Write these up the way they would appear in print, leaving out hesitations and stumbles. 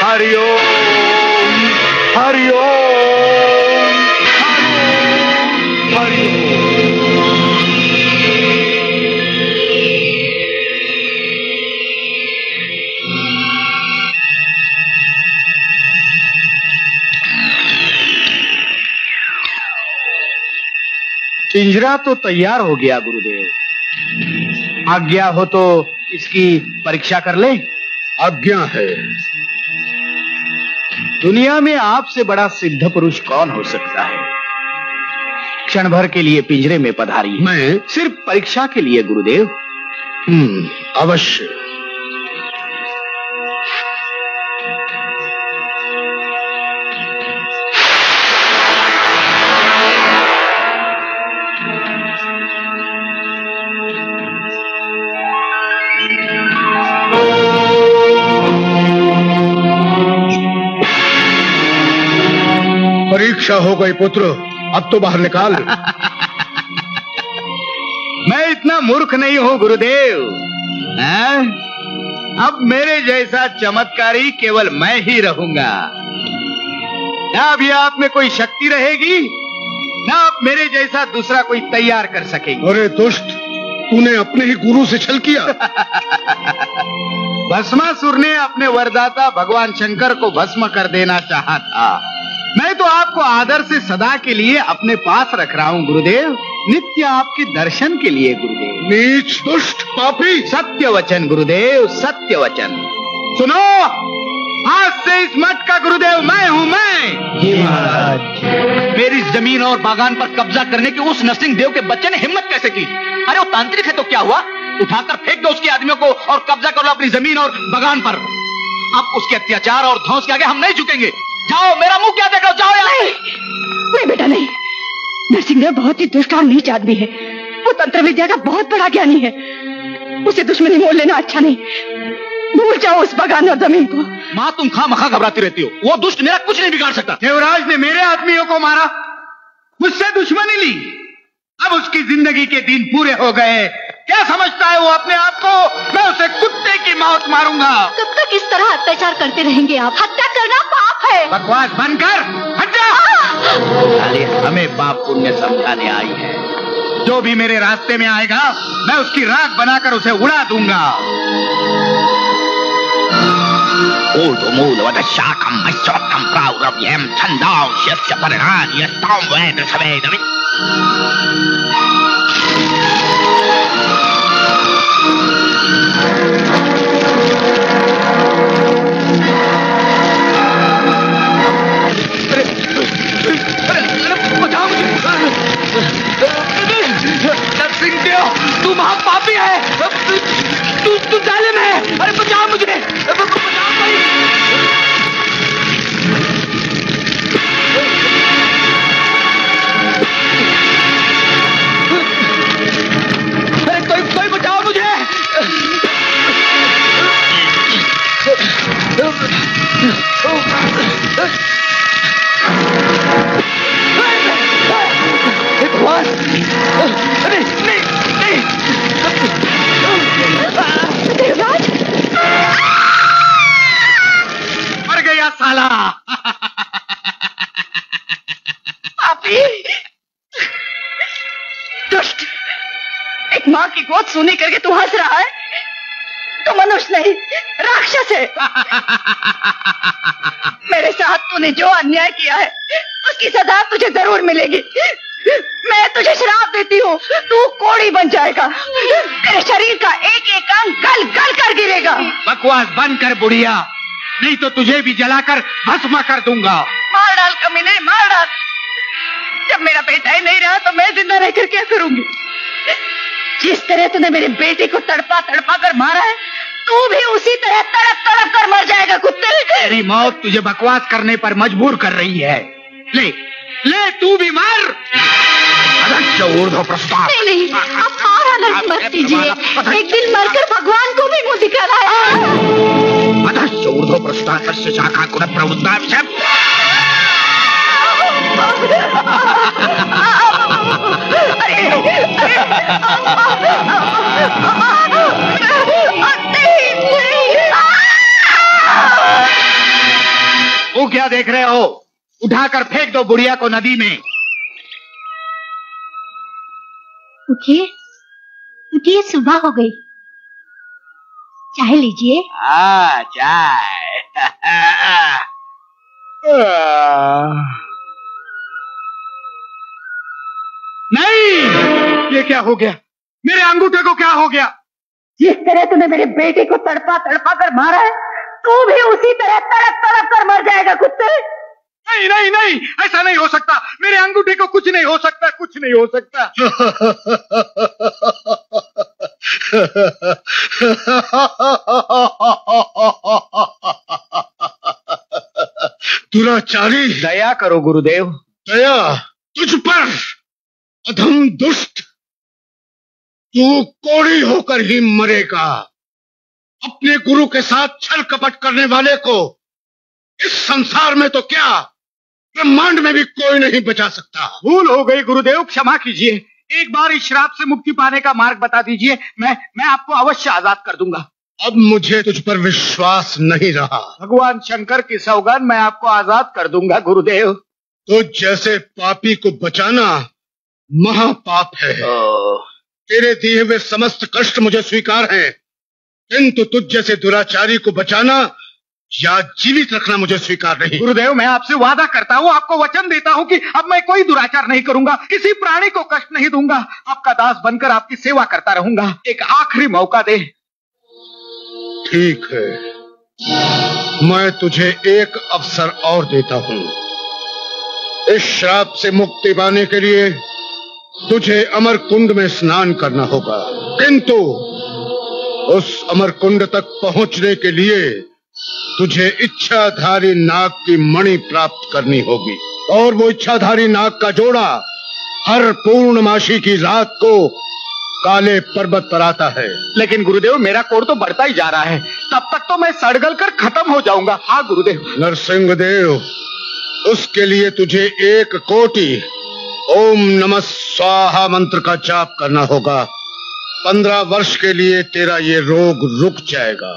हरिओम हरिओम हरिओम। पिंजरा तो तैयार हो गया गुरुदेव, आज्ञा हो तो इसकी परीक्षा कर ले। आज्ञा है। दुनिया में आपसे बड़ा सिद्ध पुरुष कौन हो सकता है? क्षण भर के लिए पिंजरे में पधारी। मैं सिर्फ परीक्षा के लिए गुरुदेव। अवश्य। परीक्षा हो गई पुत्र, अब तो बाहर निकाल। मैं इतना मूर्ख नहीं हूं गुरुदेव। अब मेरे जैसा चमत्कारी केवल मैं ही रहूंगा। ना अभी आप में कोई शक्ति रहेगी, ना आप मेरे जैसा दूसरा कोई तैयार कर सकेंगे। अरे दुष्ट, तूने अपने ही गुरु से छल किया। भस्मासुर ने अपने वरदाता भगवान शंकर को भस्म कर देना चाहा था। मैं तो आपको आदर से सदा के लिए अपने पास रख रहा हूँ गुरुदेव, नित्य आपके दर्शन के लिए गुरुदेव। नीच दुष्ट पापी। सत्य वचन गुरुदेव, सत्य वचन। सुनो, आज से इस मठ का गुरुदेव मैं हूँ। मैं जी महाराज। मेरी जमीन और बागान पर कब्जा करने के उस नरसिंह देव के बच्चे ने हिम्मत कैसे की? अरे वो तांत्रिक है तो क्या हुआ, उठाकर फेंक दो उसके आदमियों को और कब्जा कर लो अपनी जमीन और बागान पर। अब उसके अत्याचार और ध्वंस के आगे हम नहीं झुकेंगे। जाओ, मेरा मुंह क्या देख रहे हो, जाओ यहाँ। नहीं बेटा नहीं, नरसिंहदेव बहुत ही दुष्ट और नीच आदमी है। वो तंत्र विद्या का बहुत बड़ा ज्ञानी है। उसे दुश्मनी मोल लेना अच्छा नहीं। भूल जाओ उस बागान और जमीन को। माँ, तुम खामखा घबराती रहती हो। वो दुष्ट मेरा कुछ नहीं बिगाड़ सकता। देवराज ने मेरे आदमियों को मारा, मुझसे दुश्मनी ली, अब उसकी जिंदगी के दिन पूरे हो गए। क्या समझता है वो अपने आप को? मैं उसे कुत्ते की मौत मारूंगा। कब तक इस तरह अत्याचार करते रहेंगे आप? हत्या करना पाप है। बकवास बंद कर, हट जा। साले हमें पाप पुण्य समझाने आई है। जो भी मेरे रास्ते में आएगा मैं उसकी राख बनाकर उसे उड़ा दूंगा। शाखम शोकम प्राउरव्यम छंदांश्यस्य परिणान्यस्तां वेद सवेदमि। नरसिंहदेव, तू महापापी है, तू जालिम है। अरे बचाओ मुझे, बचाओ भाई। अरे कोई बचाओ मुझे। भगवान, नहीं। देवराज, मर गया साला। पापी, दुष्ट, एक माँ की गोद सुनी करके तू हंस रहा है? तो मनुष्य नहीं, राक्षस है। मेरे साथ तूने जो अन्याय किया है उसकी सजा तुझे जरूर मिलेगी। मैं तुझे श्राप देती हूँ, तू कोड़ी बन जाएगा। तेरे शरीर का एक एक अंग गल गल कर गिरेगा। बकवास बंद कर बुढ़िया, नहीं तो तुझे भी जलाकर भस्म कर दूंगा। मार डाल कमीने, मार डाल। जब मेरा बेटा ही नहीं रहा तो मैं जिंदा रहकर क्या करूंगी? जिस तरह तूने मेरे बेटे को तड़पा तड़पा कर मारा है, तू भी उसी तरह तड़प तड़प कर मर जाएगा कुत्ते। तेरी मौत तुझे बकवास करने पर मजबूर कर रही है। ले तू भी मर। ऊर्ध्व प्रस्ताव। नहीं, आप मारा नर्क मत कीजिए। एक दिन मरकर भगवान को भी मुंह दिखाना है। ऊर्ध्व प्रस्ताव शाखा कुल प्रवृत्ता विषय। क्या देख रहे हो? उठाकर फेंक दो बुढ़िया को नदी में। उठिए, उठिए, सुबह हो गई। चाय लीजिए। चाय। नहीं, ये क्या हो गया? मेरे अंगूठे को क्या हो गया? जिस तरह तूने मेरे बेटे को तड़पा तड़पा कर मारा है, तू भी उसी तरह तड़प तड़प कर मर जाएगा कुत्ते। नहीं नहीं नहीं, ऐसा नहीं हो सकता। मेरे अंगूठे को कुछ नहीं हो सकता, कुछ नहीं हो सकता। दुराचारी, दया करो गुरुदेव। दया तुझ पर, अधम दुष्ट, तू कोड़ी होकर ही मरेगा। अपने गुरु के साथ छल कपट करने वाले को इस संसार में तो क्या, ब्रह्मांड में भी कोई नहीं बचा सकता। भूल हो गई गुरुदेव, क्षमा कीजिए। एक बार इस श्राप से मुक्ति पाने का मार्ग बता दीजिए, मैं आपको अवश्य आजाद कर दूंगा। अब मुझे तुझ पर विश्वास नहीं रहा। भगवान शंकर की सौगंध, मैं आपको आजाद कर दूंगा गुरुदेव। तो जैसे पापी को बचाना महापाप है। तेरे दिए हुए समस्त कष्ट मुझे स्वीकार हैं, किंतु तुझ जैसे दुराचारी को बचाना या जीवित रखना मुझे स्वीकार नहीं। गुरुदेव, मैं आपसे वादा करता हूँ, आपको वचन देता हूँ कि अब मैं कोई दुराचार नहीं करूंगा, किसी प्राणी को कष्ट नहीं दूंगा, आपका दास बनकर आपकी सेवा करता रहूंगा। एक आखिरी मौका दे। ठीक है, मैं तुझे एक अवसर और देता हूँ। इस श्राप से मुक्ति पाने के लिए तुझे अमर कुंड में स्नान करना होगा, किंतु उस अमर कुंड तक पहुंचने के लिए तुझे इच्छाधारी नाग की मणि प्राप्त करनी होगी, और वो इच्छाधारी नाग का जोड़ा हर पूर्णमासी की रात को काले पर्वत पर आता है। लेकिन गुरुदेव, मेरा कोढ़ तो बढ़ता ही जा रहा है, तब तक तो मैं सड़गल कर खत्म हो जाऊंगा। हाँ गुरुदेव। नरसिंह देव, उसके लिए तुझे 1 कोटि ओम नमः स्वाहा मंत्र का जाप करना होगा। 15 वर्ष के लिए तेरा ये रोग रुक जाएगा।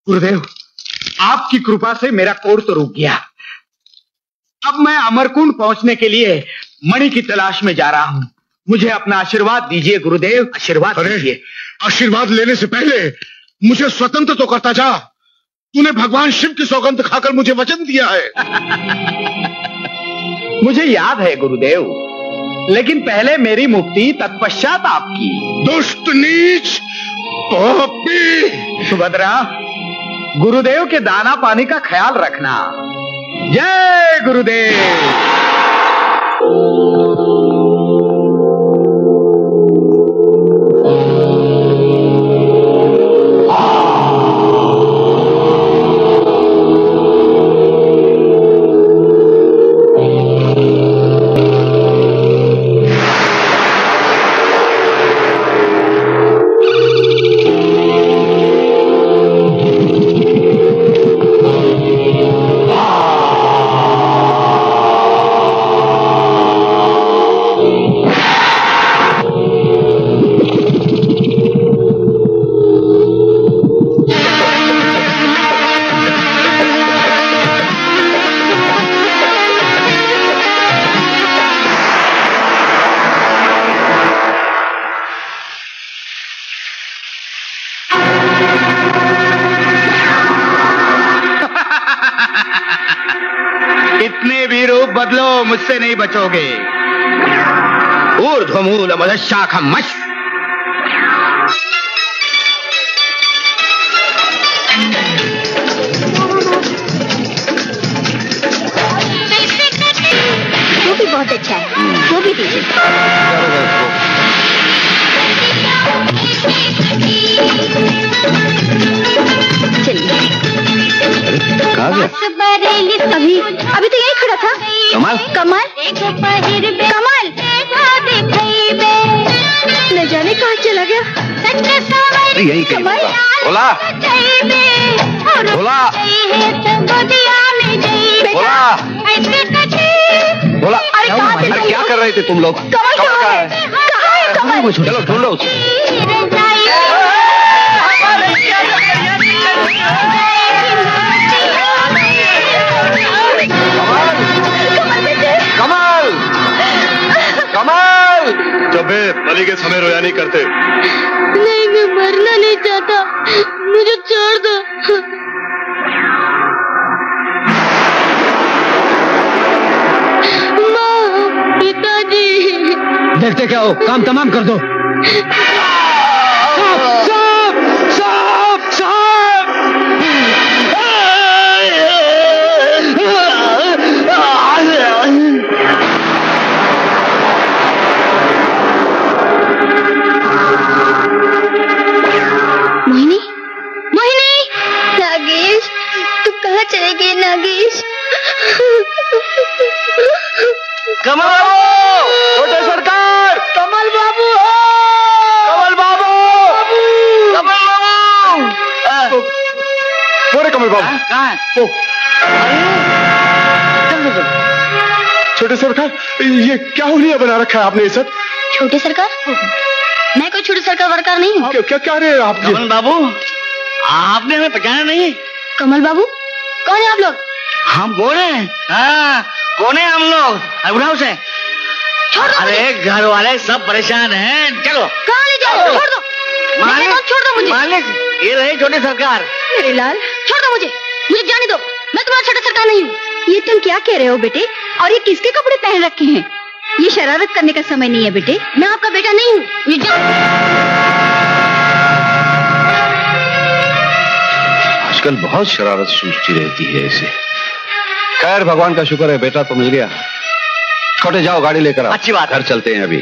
गुरुदेव, आपकी कृपा से मेरा कोढ़ तो रुक गया। अब मैं अमरकुंड पहुंचने के लिए मणि की तलाश में जा रहा हूं। मुझे अपना आशीर्वाद दीजिए गुरुदेव, आशीर्वाद दीजिए। आशीर्वाद लेने से पहले मुझे स्वतंत्र तो करता जा। तूने भगवान शिव की सौगंध खाकर मुझे वचन दिया है। मुझे याद है गुरुदेव, लेकिन पहले मेरी मुक्ति, तत्पश्चात आपकी। दुष्ट नीच पापी। सुभद्रा, गुरुदेव के दाना पानी का ख्याल रखना। जय गुरुदेव। बदलो, मुझसे नहीं बचोगे। ऊर्ध्वमूल मदशाखम मश। वो भी बहुत अच्छा है, वो भी दीजिए। चलिए। अभी तो यही खड़ा था। कमाल कमाल कमाल, न जाने कहाँ चला गया। यही कहीं बोला बोला बोला बोला। अरे क्या कर रहे थे तुम लोग? कमाल, चलो ढूंढो उसे। जब वे बलि के समय रोया नहीं करते। नहीं, मैं मरना नहीं चाहता, मुझे छोड़ दो। माँ, पिताजी। देखते क्या हो, काम तमाम कर दो। चलेगी नागेश? कमल बाबू, छोटे सरकार, कमल बाबू, कमल बाबू, कमल बाबू। बोले कमल बाबू कहाँ है? छोटे सरकार, ये क्या हुलिया बना रखा है आपने ये सब? छोटे सरकार? मैं कोई छोटे सरकार वरकार नहीं हूँ। क्या क्या रहे आप? कमल बाबू, आपने हमें पहचाना नहीं? कमल बाबू, कौन है आप लोग? हम बोल रहे हैं। हाँ, कौन है हम लोग? उठाओ से। अरे घर वाले सब परेशान हैं, चलो। कहाँ ले जाओ? छोड़ दो मालिक, छोड़ दो मुझे। मालिक, ये रहे छोटे सरकार। मेरे लाल, छोड़ दो मुझे, मुझे जाने दो, मैं तुम्हारा छोटा सरकार नहीं हूँ। ये तुम क्या कह रहे हो बेटे? और ये किसके कपड़े पहन रखे हैं? ये शरारत करने का समय नहीं है बेटे, मैं आपका बेटा नहीं हूँ। ये आजकल बहुत शरारत सूझती रहती है इसे। खैर भगवान का शुक्र है, बेटा तो मिल गया। छोटे जाओ, गाड़ी लेकर आओ। अच्छी बात। घर चलते हैं अभी।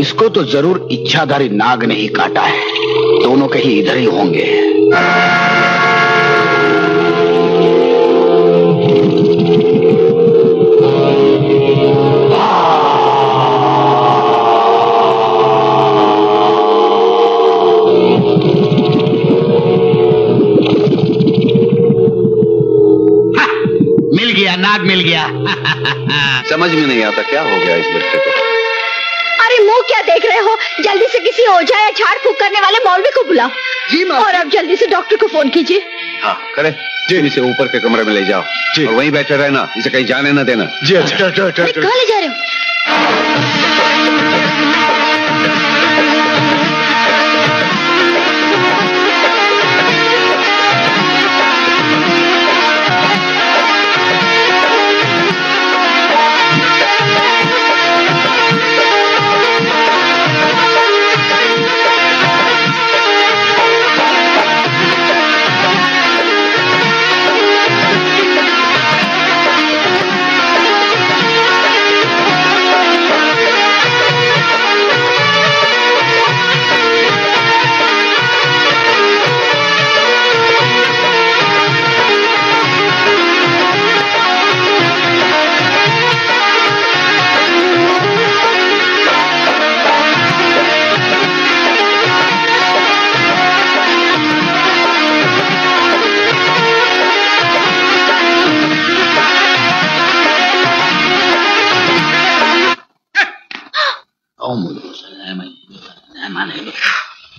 इसको तो जरूर इच्छाधारी नाग ने ही काटा है। दोनों कहीं इधर ही होंगे। मिल गया, नाग मिल गया। समझ में नहीं आता क्या हो गया इस बच्चे को। अरे मुंह क्या देख रहे हो? जल्दी से किसी ओझा या झाड़ फूक करने वाले मौलवी को बुलाओ। जी मैम। और अब जल्दी से डॉक्टर को फोन कीजिए। हाँ करे जी, इसे ऊपर के कमरे में ले जाओ जी, और वहीं बैठे रहना, इसे कहीं जाने न देना जी। अच्छा, कहाँ ले जा रहे हो?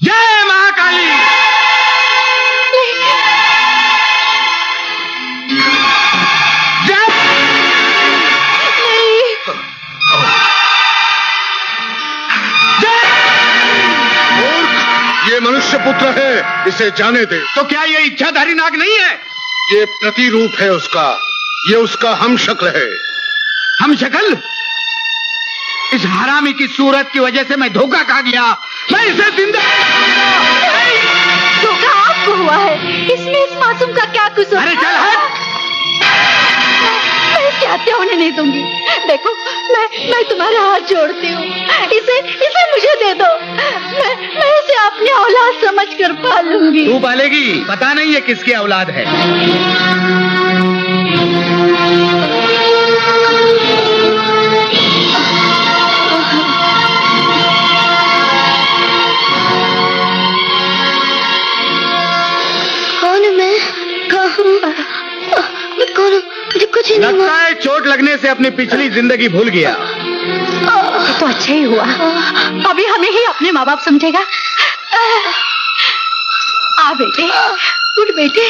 जय महाकाली। ये मनुष्य पुत्र है, इसे जाने दे। तो क्या ये इच्छाधारी नाग नहीं है? ये प्रतिरूप है उसका, ये उसका हम शक्ल है। हम शक्ल? इस हरामी की सूरत की वजह से मैं धोखा खा गया। मैं इसे जिंदा धोखा आपको हुआ है, इसमें इस मासूम का क्या कसूर? अरे चल हट। मैं इसकी हत्या होने नहीं दूंगी। देखो, मैं तुम्हारे हाथ जोड़ती हूँ, इसे मुझे दे दो। मैं इसे अपनी औलाद समझकर पालूंगी। तू पालेगी? पता नहीं है किसकी औलाद है। मुझे कुछ नहीं लगता है चोट लगने से अपनी पिछली जिंदगी भूल गया। तो अच्छा अच्छा ही हुआ, अभी हमें ही अपने माँ बाप समझेगा। आ बेटे, उठ बेटे।